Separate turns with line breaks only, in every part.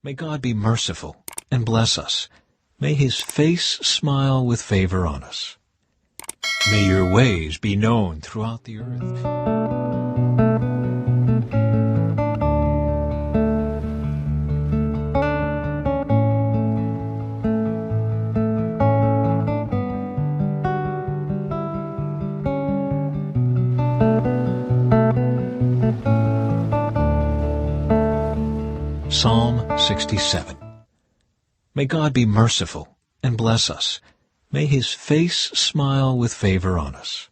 May God be merciful and bless us. May His face smile with favor on us. May your ways be known throughout the earth. Psalm 67. May God be merciful and bless us. May His face smile with favor on us.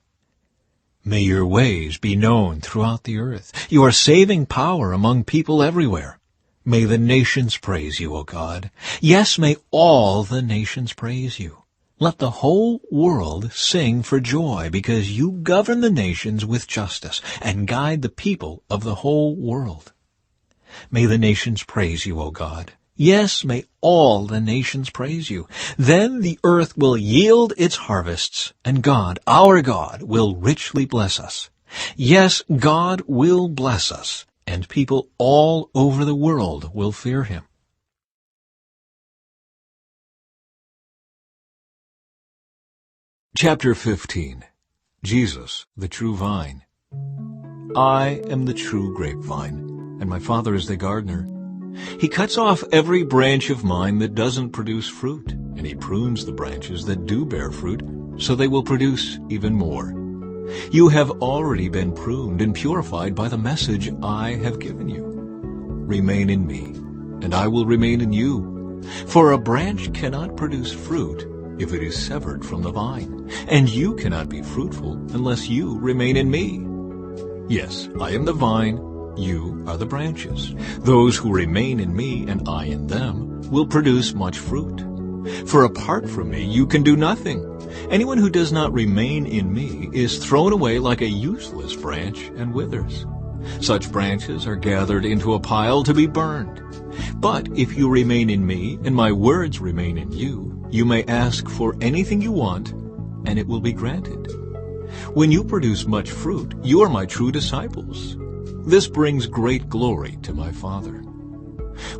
May your ways be known throughout the earth. You are saving power among people everywhere. May the nations praise you, O God. Yes, may all the nations praise you. Let the whole world sing for joy, because you govern the nations with justice and guide the people of the whole world. May the nations praise you, O God. Yes, may all the nations praise you. Then the earth will yield its harvests, and God, our God, will richly bless us. Yes, God will bless us, and people all over the world will fear Him. Chapter 15. Jesus, the True Vine. I am the true grapevine, and my Father is the gardener. He cuts off every branch of mine that doesn't produce fruit, and He prunes the branches that do bear fruit, so they will produce even more. You have already been pruned and purified by the message I have given you. Remain in me, and I will remain in you. For a branch cannot produce fruit if it is severed from the vine, and you cannot be fruitful unless you remain in me. Yes, I am the vine, you are the branches. Those who remain in me and I in them will produce much fruit. For apart from me you can do nothing. Anyone who does not remain in me is thrown away like a useless branch and withers. Such branches are gathered into a pile to be burned. But if you remain in me and my words remain in you, you may ask for anything you want, and it will be granted. When you produce much fruit, you are my true disciples. This brings great glory to my Father.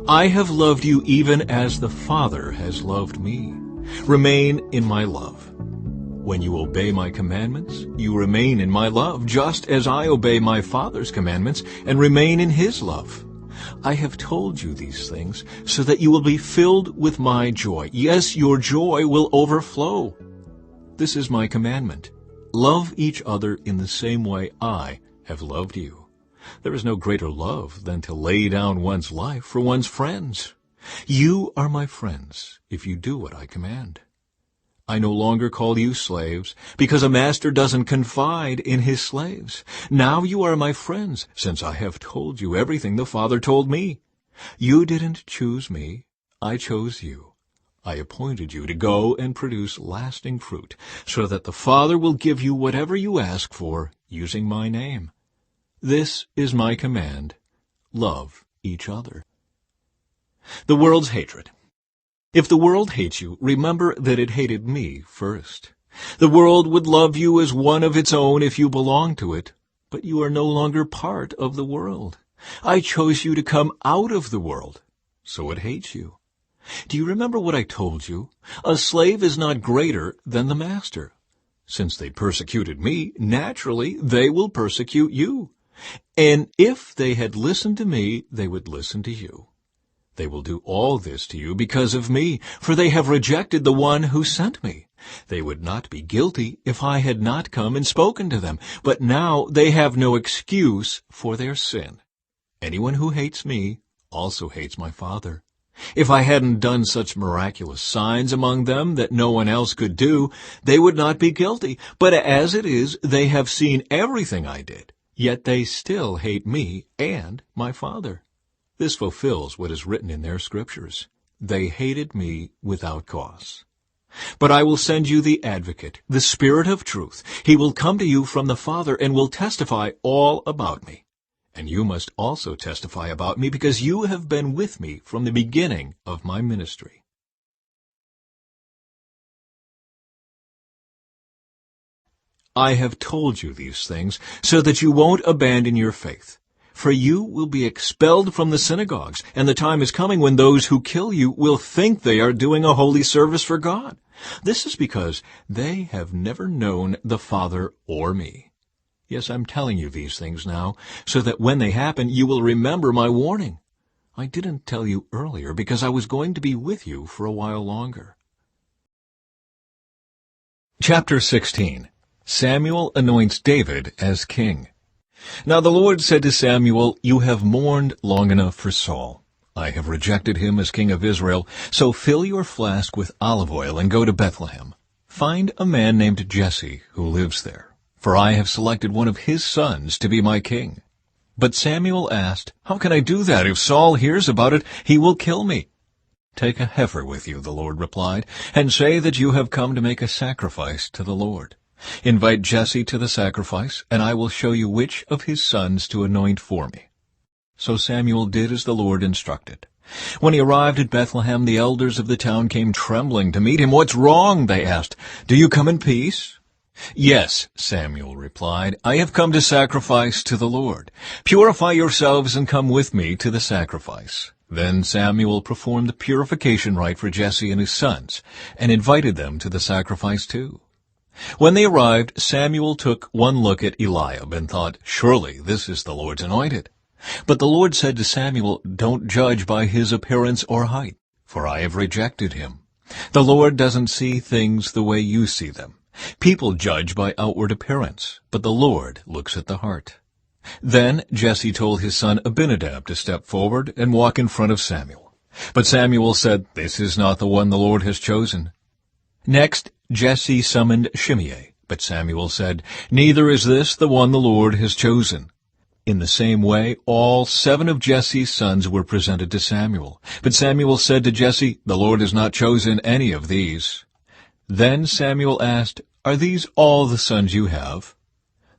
I have loved you even as the Father has loved me. Remain in my love. When you obey my commandments, you remain in my love, just as I obey my Father's commandments and remain in His love. I have told you these things so that you will be filled with my joy. Yes, your joy will overflow. This is my commandment. Love each other in the same way I have loved you. There is no greater love than to lay down one's life for one's friends. You are my friends if you do what I command. I no longer call you slaves, because a master doesn't confide in his slaves. Now you are my friends, since I have told you everything the Father told me. You didn't choose me, I chose you. I appointed you to go and produce lasting fruit, so that the Father will give you whatever you ask for using my name. This is my command. Love each other. The world's hatred. If the world hates you, remember that it hated me first. The world would love you as one of its own if you belonged to it, but you are no longer part of the world. I chose you to come out of the world, so it hates you. Do you remember what I told you? A slave is not greater than the master. Since they persecuted me, naturally they will persecute you. And if they had listened to me, they would listen to you. They will do all this to you because of me, for they have rejected the one who sent me. They would not be guilty if I had not come and spoken to them, but now they have no excuse for their sin. Anyone who hates me also hates my Father. If I hadn't done such miraculous signs among them that no one else could do, they would not be guilty. But as it is, they have seen everything I did, yet they still hate me and my Father. This fulfills what is written in their scriptures. They hated me without cause. But I will send you the Advocate, the Spirit of truth. He will come to you from the Father and will testify all about me. And you must also testify about me because you have been with me from the beginning of my ministry. I have told you these things so that you won't abandon your faith. For you will be expelled from the synagogues, and the time is coming when those who kill you will think they are doing a holy service for God. This is because they have never known the Father or me. Yes, I'm telling you these things now, so that when they happen, you will remember my warning. I didn't tell you earlier because I was going to be with you for a while longer. Chapter 16. Samuel anoints David as king. Now the Lord said to Samuel, "You have mourned long enough for Saul. I have rejected him as king of Israel, so fill your flask with olive oil and go to Bethlehem. Find a man named Jesse who lives there, for I have selected one of his sons to be my king." But Samuel asked, "How can I do that? If Saul hears about it, he will kill me." "Take a heifer with you," the Lord replied, "and say that you have come to make a sacrifice to the Lord. Invite Jesse to the sacrifice, and I will show you which of his sons to anoint for me." So Samuel did as the Lord instructed. When he arrived at Bethlehem, the elders of the town came trembling to meet him. "What's wrong?" they asked. "Do you come in peace?" "Yes," Samuel replied, "I have come to sacrifice to the Lord. Purify yourselves and come with me to the sacrifice." Then Samuel performed the purification rite for Jesse and his sons, and invited them to the sacrifice too. When they arrived, Samuel took one look at Eliab and thought, "Surely this is the Lord's anointed." But the Lord said to Samuel, "Don't judge by his appearance or height, for I have rejected him. The Lord doesn't see things the way you see them. People judge by outward appearance, but the Lord looks at the heart." Then Jesse told his son Abinadab to step forward and walk in front of Samuel. But Samuel said, "This is not the one the Lord has chosen." Next, Jesse summoned Shimei, but Samuel said, "Neither is this the one the Lord has chosen." In the same way, all 7 of Jesse's sons were presented to Samuel. But Samuel said to Jesse, "The Lord has not chosen any of these." Then Samuel asked, "Are these all the sons you have?"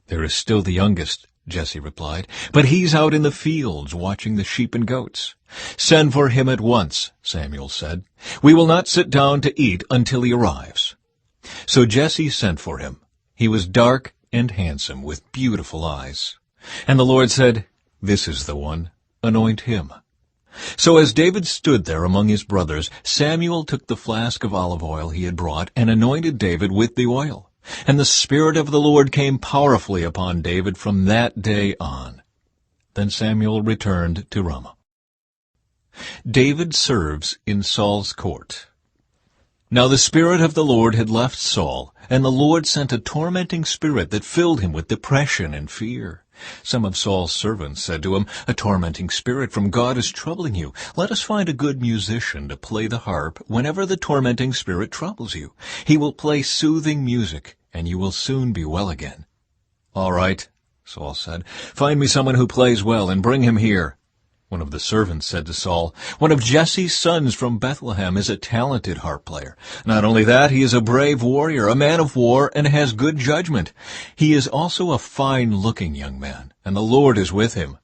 "There is still the youngest," Jesse replied, "but he's out in the fields watching the sheep and goats." "Send for him at once," Samuel said. "We will not sit down to eat until he arrives." So Jesse sent for him. He was dark and handsome, with beautiful eyes. And the Lord said, "This is the one. Anoint him." So as David stood there among his brothers, Samuel took the flask of olive oil he had brought and anointed David with the oil. And the Spirit of the Lord came powerfully upon David from that day on. Then Samuel returned to Ramah. David serves in Saul's court. Now the Spirit of the Lord had left Saul, and the Lord sent a tormenting spirit that filled him with depression and fear. Some of Saul's servants said to him, "A tormenting spirit from God is troubling you. Let us find a good musician to play the harp whenever the tormenting spirit troubles you. He will play soothing music, and you will soon be well again." "All right," Saul said. "Find me someone who plays well and bring him here." One of the servants said to Saul, "One of Jesse's sons from Bethlehem is a talented harp player. Not only that, he is a brave warrior, a man of war, and has good judgment. He is also a fine-looking young man, and the Lord is with him."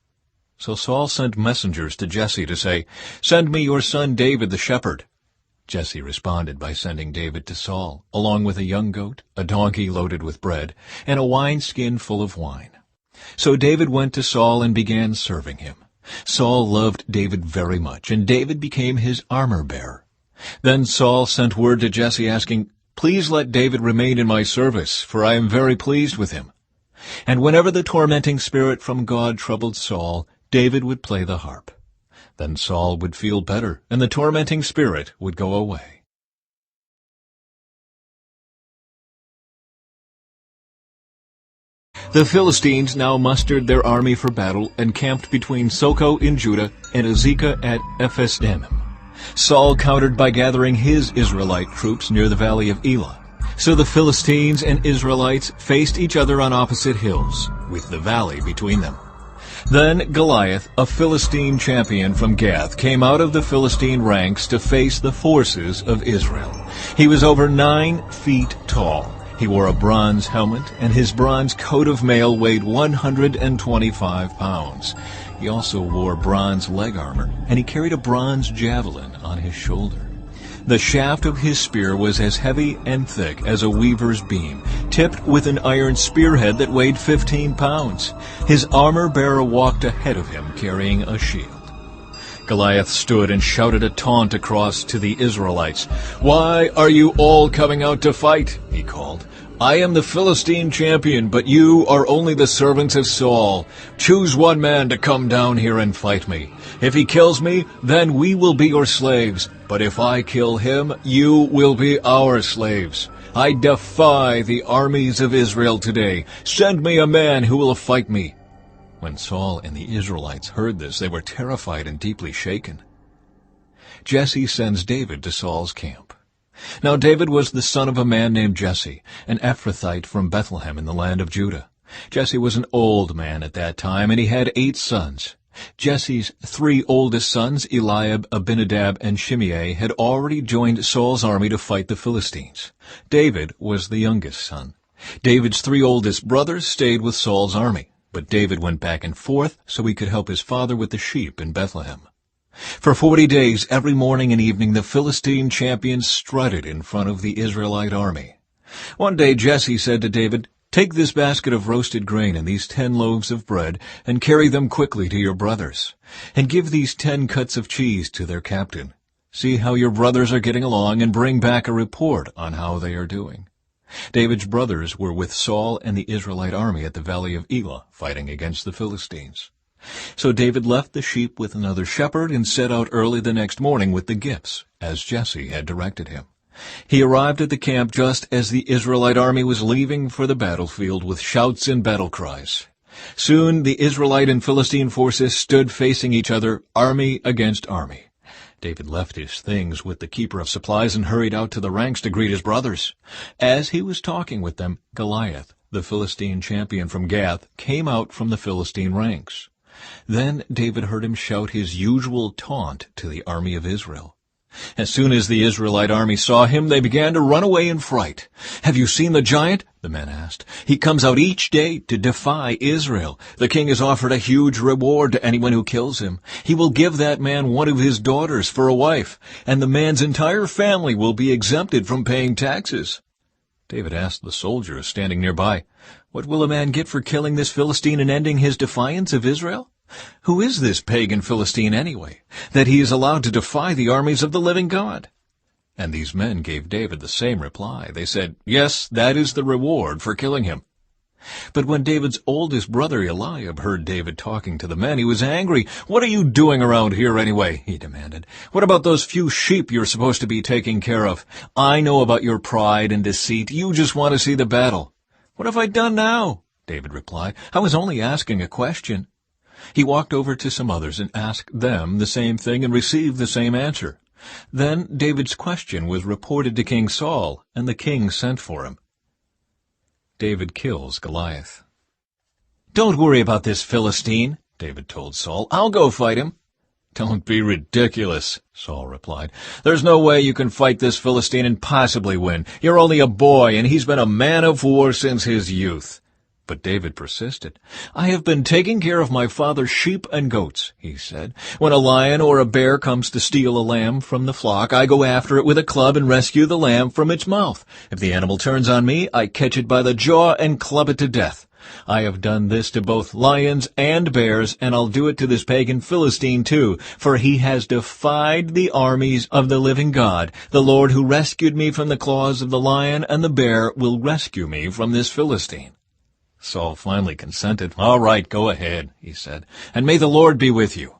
So Saul sent messengers to Jesse to say, "Send me your son David the shepherd." Jesse responded by sending David to Saul, along with a young goat, a donkey loaded with bread, and a wineskin full of wine. So David went to Saul and began serving him. Saul loved David very much, and David became his armor-bearer. Then Saul sent word to Jesse asking, "Please let David remain in my service, for I am very pleased with him." And whenever the tormenting spirit from God troubled Saul, David would play the harp. Then Saul would feel better, and the tormenting spirit would go away. The Philistines now mustered their army for battle and camped between Soko in Judah and Azekah at Ephes-dammim. Saul countered by gathering his Israelite troops near the valley of Elah. So the Philistines and Israelites faced each other on opposite hills, with the valley between them. Then Goliath, a Philistine champion from Gath, came out of the Philistine ranks to face the forces of Israel. He was over 9 feet tall. He wore a bronze helmet, and his bronze coat of mail weighed 125 pounds. He also wore bronze leg armor, and he carried a bronze javelin on his shoulder. The shaft of his spear was as heavy and thick as a weaver's beam, tipped with an iron spearhead that weighed 15 pounds. His armor-bearer walked ahead of him, carrying a shield. Goliath stood and shouted a taunt across to the Israelites. "Why are you all coming out to fight?" he called. "I am the Philistine champion, but you are only the servants of Saul. Choose one man to come down here and fight me. If he kills me, then we will be your slaves. But if I kill him, you will be our slaves. I defy the armies of Israel today. Send me a man who will fight me." When Saul and the Israelites heard this, they were terrified and deeply shaken. Jesse sends David to Saul's camp. Now David was the son of a man named Jesse, an Ephrathite from Bethlehem in the land of Judah. Jesse was an old man at that time, and he had 8 sons. Jesse's 3 oldest sons, Eliab, Abinadab, and Shimei, had already joined Saul's army to fight the Philistines. David was the youngest son. David's 3 oldest brothers stayed with Saul's army, but David went back and forth so he could help his father with the sheep in Bethlehem. For 40 days, every morning and evening, the Philistine champions strutted in front of the Israelite army. One day Jesse said to David, "Take this basket of roasted grain and these 10 loaves of bread, and carry them quickly to your brothers. And give these 10 cuts of cheese to their captain. See how your brothers are getting along, and bring back a report on how they are doing." David's brothers were with Saul and the Israelite army at the valley of Elah, fighting against the Philistines. So David left the sheep with another shepherd and set out early the next morning with the gifts, as Jesse had directed him. He arrived at the camp just as the Israelite army was leaving for the battlefield with shouts and battle cries. Soon the Israelite and Philistine forces stood facing each other, army against army. David left his things with the keeper of supplies and hurried out to the ranks to greet his brothers. As he was talking with them, Goliath, the Philistine champion from Gath, came out from the Philistine ranks. Then David heard him shout his usual taunt to the army of Israel. As soon as the Israelite army saw him, they began to run away in fright. "Have you seen the giant?" the men asked. "He comes out each day to defy Israel. The king has offered a huge reward to anyone who kills him. He will give that man one of his daughters for a wife, and the man's entire family will be exempted from paying taxes." David asked the soldiers standing nearby, "What will a man get for killing this Philistine and ending his defiance of Israel? Who is this pagan Philistine anyway, that he is allowed to defy the armies of the living God?" And these men gave David the same reply. They said, "Yes, that is the reward for killing him." But when David's oldest brother Eliab heard David talking to the men, he was angry. "What are you doing around here anyway?" he demanded. "What about those few sheep you're supposed to be taking care of? I know about your pride and deceit. You just want to see the battle." "What have I done now?" David replied. "I was only asking a question." He walked over to some others and asked them the same thing and received the same answer. Then David's question was reported to King Saul, and the king sent for him. David kills Goliath. "Don't worry about this Philistine," David told Saul. "I'll go fight him." "Don't be ridiculous," Saul replied. "There's no way you can fight this Philistine and possibly win. You're only a boy, and he's been a man of war since his youth." But David persisted. "I have been taking care of my father's sheep and goats," he said. "When a lion or a bear comes to steal a lamb from the flock, I go after it with a club and rescue the lamb from its mouth. If the animal turns on me, I catch it by the jaw and club it to death. I have done this to both lions and bears, and I'll do it to this pagan Philistine too, for he has defied the armies of the living God. The Lord who rescued me from the claws of the lion and the bear will rescue me from this Philistine." Saul finally consented. "All right, go ahead," he said, "and may the Lord be with you."